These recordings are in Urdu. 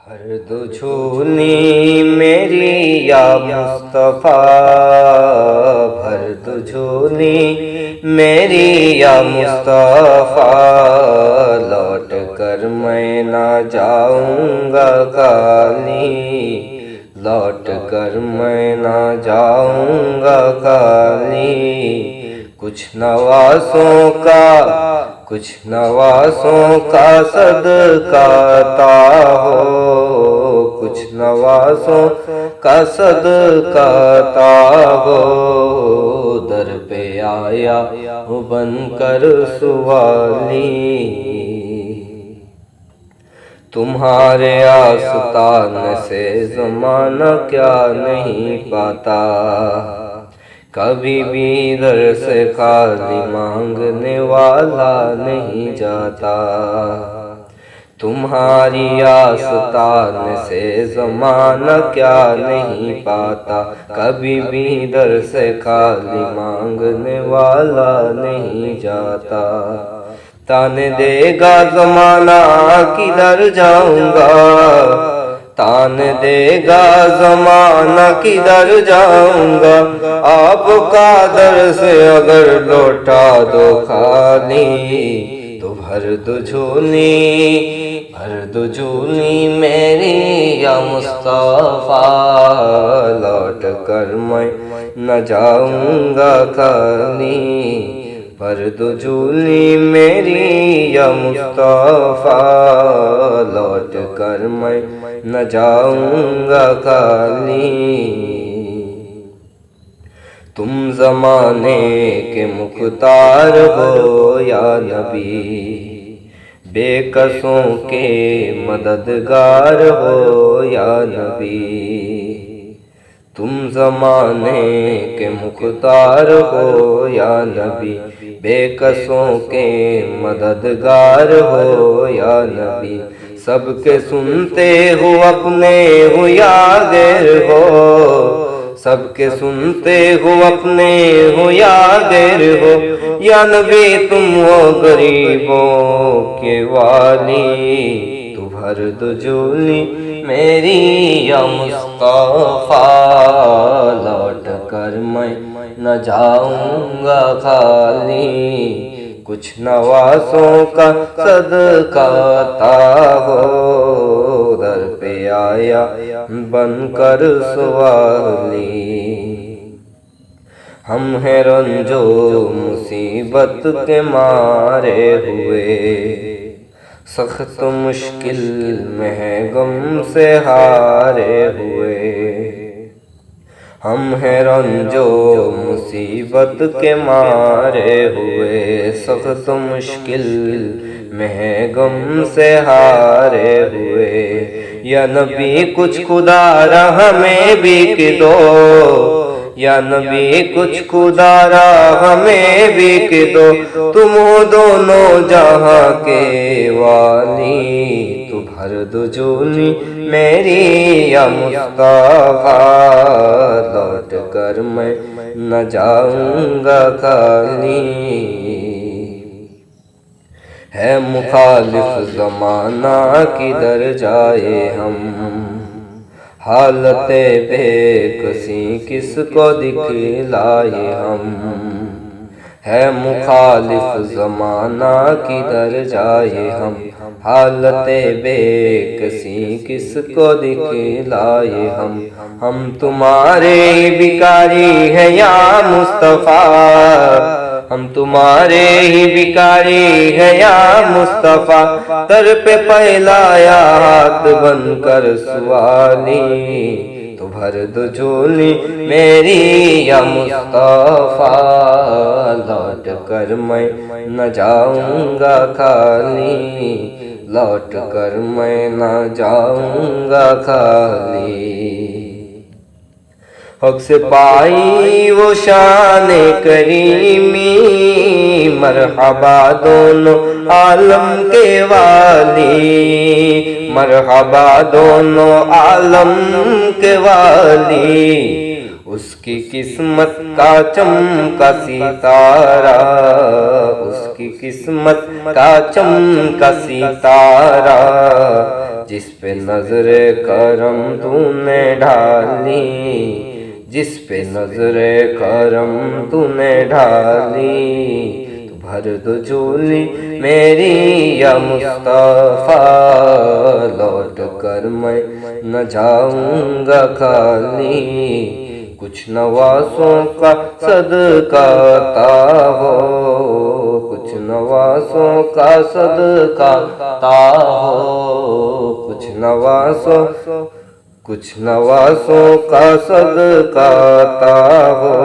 ہر دو جھولی میری یا مصطفیٰ، ہر دو جھولی میری یا مصطفیٰ، لوٹ کر میں نہ جاؤں گا خالی، لوٹ کر میں نہ جاؤں گا خالی، کچھ نوازوں کا صدقہ عطا ہو، کچھ نوازوں کا صدقہ عطا ہو، در پہ آیا ہوں بن کر سوالی، تمہارے آستانے سے زمانہ کیا نہیں پاتا، کبھی بھی در سے خالی مانگنے والا نہیں جاتا، تمہاری آستانے سے زمانہ کیا نہیں پاتا، کبھی بھی در سے خالی مانگنے والا نہیں جاتا، تانے دے گا زمانہ کدھر جاؤں گا، تانے دے گا زمانہ کدھر جاؤں گا، آپ کا در سے اگر لوٹا دو خالی، تو بھر دو جھولی میری یا مصطفیٰ، لوٹ کر میں نہ جاؤں گا خالی، بھر دو جھولی میری یا مصطفیٰ، لوٹ کر میں نہ جاؤں گا خالی، تم زمانے کے مختار ہو یا نبی، بے کسوں کے مددگار ہو یا نبی، تم زمانے کے مختار ہو یا نبی، بے کسوں کے مددگار ہو یا نبی، سب کے سنتے ہو اپنے ہو یا غیر ہو، سب کے سنتے ہو اپنے ہو یا غیر ہو، یا نبی تم ہو غریبوں کے والی، تو بھر دو جھولی میری یا مصطفیٰ، لوٹ کر میں نہ جاؤں گا خالی، کچھ نوازوں کا صدقہ عطا ہو، در پہ آیا بن کر سوالی، ہم ہیں رنج و مصیبت کے مارے ہوئے، سخت مشکل میں ہے غم سے ہارے ہوئے، ہم ہیں رنج و مصیبت کے مارے ہوئے، سخت مشکل میں ہے غم سے ہارے ہوئے، یا نبی کچھ خدا را ہمیں بھی دو، یا نبی کچھ خدا را ہمیں بھی دو، تم ہو دونوں جہاں کے والی، تو بھر دو جھولی میری یا مصطفیٰ، لوٹ کر میں نہ جاؤں گا خالی، ہے مخالف زمانہ کدھر جائے ہم، حالت بے کسی کس کو دکھلائے ہم، ہے مخالف زمانہ کدھر جائے ہم، حالت بے کسی کس کو دکھلائے ہم تمہارے ہی بھکاری ہیں یا مصطفیٰ، ہم تمہارے ہی بھکاری ہیں یا مصطفیٰ، در پہ پھیلایا ہاتھ بن کر سوالی، تو بھر دو جھولی میری یا مصطفیٰ، لوٹ کر میں نہ جاؤں گا خالی، لوٹ کر میں نہ جاؤں گا خالی، حق سے پائی وہ شان کریمی، مرحبا دونوں عالم کے والی، مرحبا دونوں عالم کے والی، اس کی قسمت کا چمکا ستارہ، اس کی قسمت کا چمکا ستارہ، جس پہ نظر کرم تو نے ڈالی، جس پہ نظر کرم تو نے ڈالی، تو بھر دو جھولی میری یا مصطفیٰ، لوٹ کر میں نہ جاؤں گا خالی، کچھ نوازوں کا صدقہ عطا ہو، کچھ نوازوں کا صدقہ عطا ہو، کچھ نوازوں کا صدقہ عطا ہو،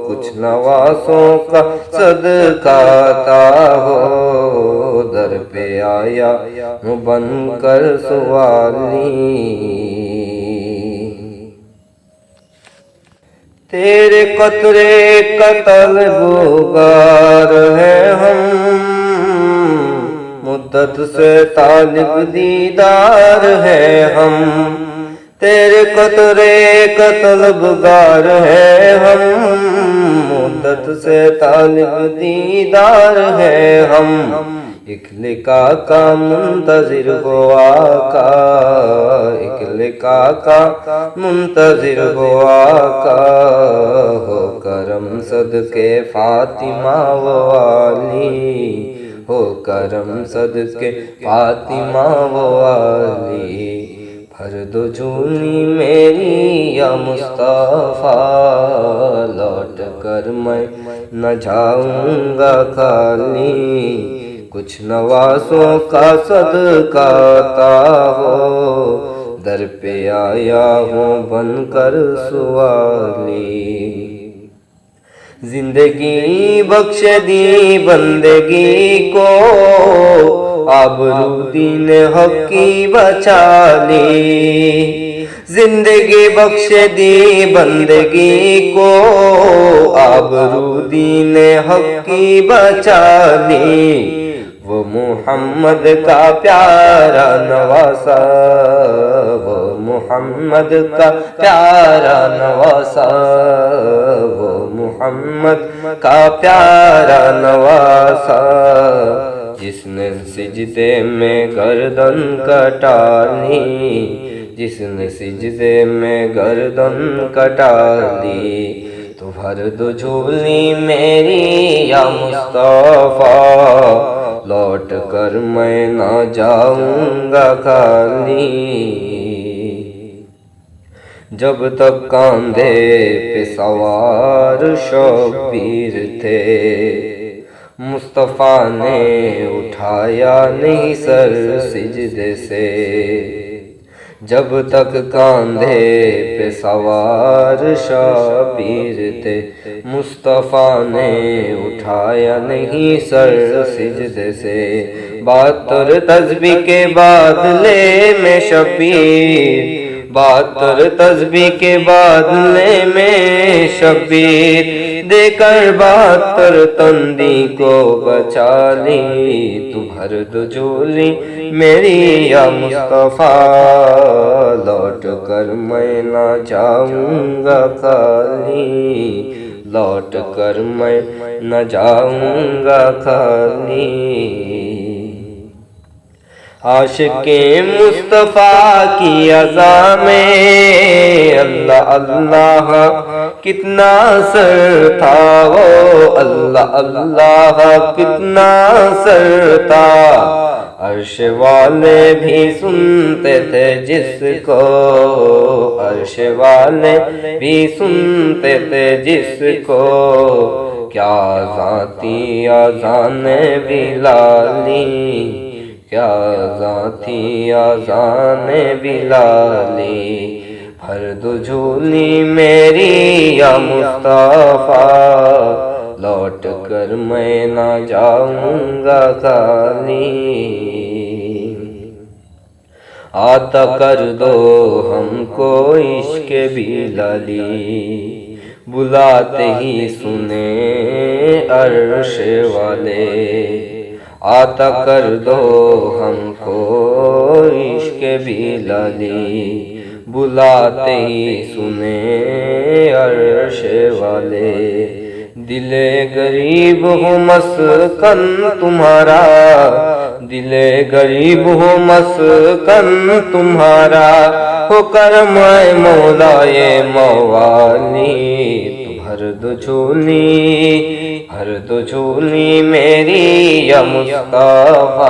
کچھ نوازوں کا صدقہ عطا ہو، در پہ آیا ہوں بن کر سوالی، تیرے قطرے کا طلبگار ہے ہم، مدت سے طالب دیدار ہے ہم، تیرے قطرے کا طلبگار ہے ہم، مدت سے طالب دیدار ہے ہم، ایک لقاء کا منتظر ہو آقا، ایک لقاء کا منتظر ہو آقا، ہو کرم صدقے فاطمہ و علی، ہو کرم صدقے فاطمہ و علی، بھر دو جھولی میری یا مصطفیٰ، لوٹ کر میں نہ جاؤں گا خالی، کچھ نوازوں کا صدقہ عطا ہو، در پہ آیا ہوں بن کر سوالی، زندگی بخش دی بندگی کو، آبرو دین حق کی بچا لی، زندگی بخش دی بندگی کو، آبرو دین حق کی بچا لی، وہ محمد کا پیارا نواسا، وہ محمد کا پیارا نواسا، وہ محمد کا پیارا نواسا، جس نے سجدے میں گردن کٹا لی، جس نے سجدے میں گردن کٹا لی، تو بھر دو جھولی میری یا مصطفیٰ، لوٹ کر میں نہ جاؤں گا خالی، جب تک کاندھے پہ سوار شبیر تھے، مصطفیٰ نے اٹھایا نہیں سر سجدے سے، جب تک کاندھے پہ سوار شبیر تھے، مصطفیٰ نے اٹھایا نہیں سر سجدے سے، 72 تسبیح کے بادلے میں شبیر، 72 تسبیح کے بادلے میں شبیر، دے کر 72 تندی کو بچا لی، تو بھر دو جھولی میری یا مصطفیٰ، لوٹ کر میں نہ جاؤں گا خالی، لوٹ کر میں نہ جاؤں گا خالی، عاشق مصطفیٰ کی اذا میں اللہ اللہ کتنا سر تھا، وہ اللہ اللہ کتنا سر تھا، عرش والے بھی سنتے تھے جس کو، عرش والے بھی سنتے تھے جس کو، کیا ذاتی اذان بلالی، کیا ذاتی اذان بلالی، بھر دو جھولی میری یا مصطفیٰ، لوٹ کر میں نہ جاؤں گا خالی، عطا کر دو ہم کو عشق بلالی، بلاتے ہی سنے عرش والے، عطا کر دو ہم کو عشق بلالی، بلاتے ہی سنے عرش والے، دل غریب ہو مسکن تمہارا، دل غریب ہو مسکن تمہارا، ہو کرم اے مولائے موالی، تو بھر دو جھولی میری یا مصطفیٰ،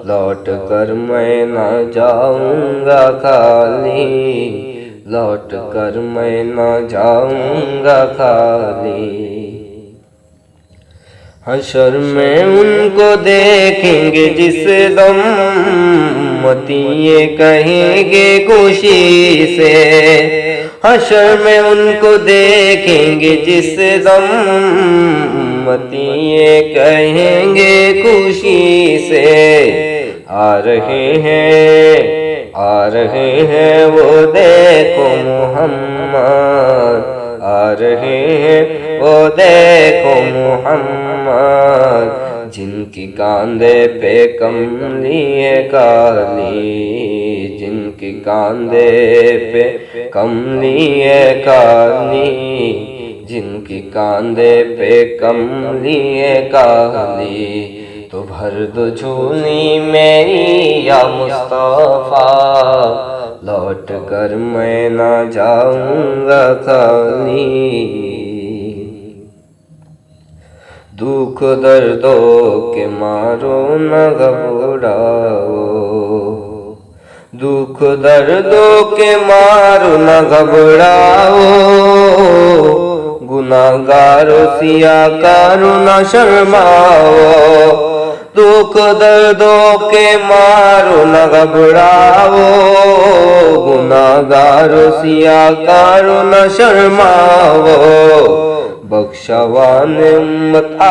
لوٹ کر میں نہ جاؤں گا خالی، لوٹ کر میں نہ جاؤں گا خالی۔ حشر میں ان کو دیکھیں گے جس دم، امتی یہ کہیں گے خوشی سے، حشر میں ان کو دیکھیں گے جس دم، امتی یہ کہیں گے خوشی سے، آ رہے ہیں وہ دیکھو محمد، آ رہے ہیں وہ دیکھو محمد، جن کی کاندھے پہ کملی ہے کالی، جن کی کاندھے پہ کملی ہے کالی، جن کی کاندھے پہ کملی ہے کالی، تو بھر دو جھولی میری یا مصطفیٰ، لوٹ کر میں نہ جاؤں گا خالی۔ دکھ دردوں کے مارو نہ گھبراؤ، دکھ دردوں کے مارو نہ گھبراؤ، گناہگارو سیاہ کارو نہ شرماؤ، دکھ دردوں کے مارو نہ گھبراؤ، گناہگارو سیاہ کارو نہ شرماؤ، بخشوان امت آ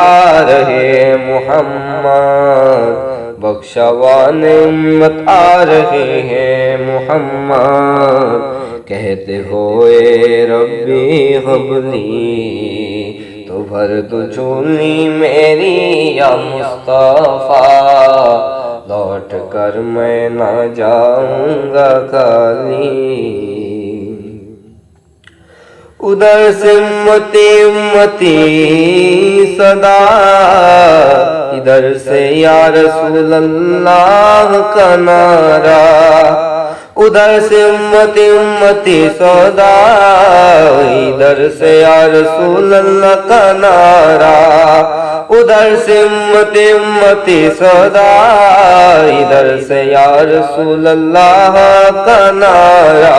رہے محمد، بخشوان امت آ رہے ہیں محمد، کہتے ہوئے ربی حبلی، تو بھر دو جھولی میری یا مصطفیٰ، لوٹ کر میں نہ جاؤں گا خالی۔ ادھر سے امتی صدا، ادھر سے یا رسول اللہ کا نعرہ، ادھر سے امتی صدا، ادھر سے یا رسول اللہ کا نعرہ، ادھر سے امتی صدا، ادھر سے یا رسول اللہ کا نعرہ،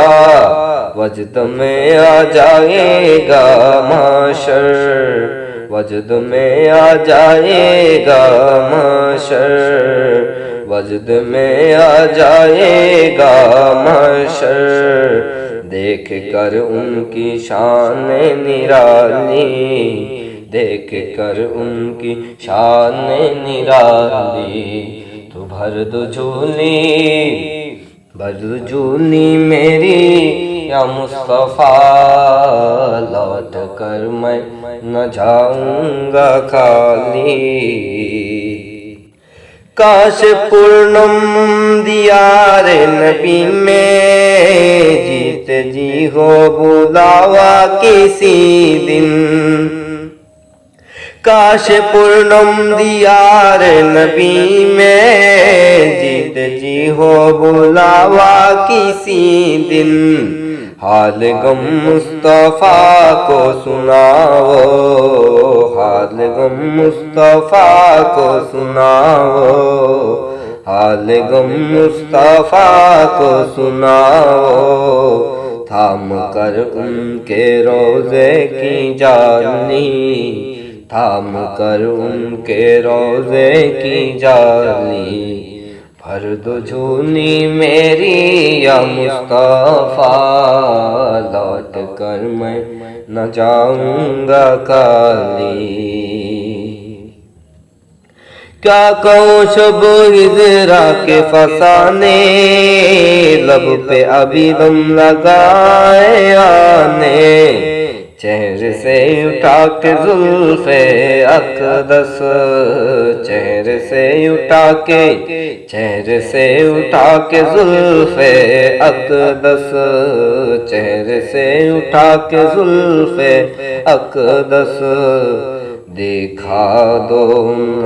وجد میں آ جائے گا محشر، وجد میں آ جائے گا محشر، وجد میں آ جائے گا محشر، دیکھ کر ان کی شان نرالی، دیکھ کر ان کی شان نرالی، تو بھر دو جھولی میری یا مصطفیٰ، لوٹ کر میں نہ جاؤں گا خالی۔ کاش پورنم دیار نبی میں جیتے جی ہو بلاوا کسی دن، کاش پورنم دیار نبی میں جیتے جی ہو بلاوا کسی دن، حال غم مصطفیٰ کو سناؤ، حال غم مصطفیٰ کو سناؤ، حال غم مصطفیٰ کو سناؤ، تھام کر ان کے روضے کی جالی، تھام کر ان کے روضے کی جالی، بھر دو جھولی میری یا مصطفیٰ، لوٹ کر میں نہ جاؤں گا خالی۔ کیا کہوں شب ہجرا کے فسانے، لب پہ ابھی دم لگائے آنے، چہرے سے اٹھا کے زلف اقدس، چہرے سے اٹھا کے، چہرے سے اٹھا کے زلف اقدس، چہرے سے اٹھا کے زلف اقدس، دکھا دو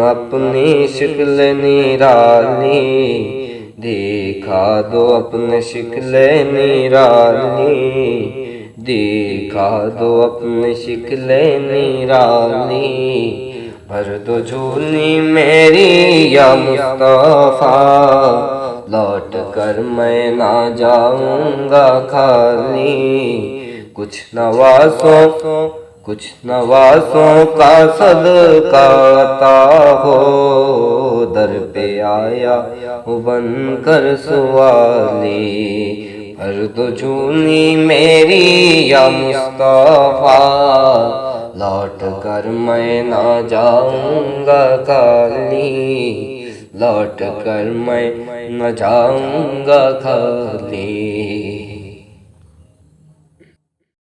اپنی شکل نرالی، دکھا دو اپنی شکل نرالی، دکھا دو اپنی شکل نرالی، بھر دو جھولی میری یا مصطفیٰ، لوٹ کر میں نہ جاؤں گا خالی، کچھ نوازوں کا صدقہ عطا ہو، در پہ آیا ہوں بن کر سوالی، بھر دو جھولی میری یا مصطفیٰ، لوٹ کر میں نہ جاؤں گا خالی، لوٹ کر میں نہ جاؤں گا خالی۔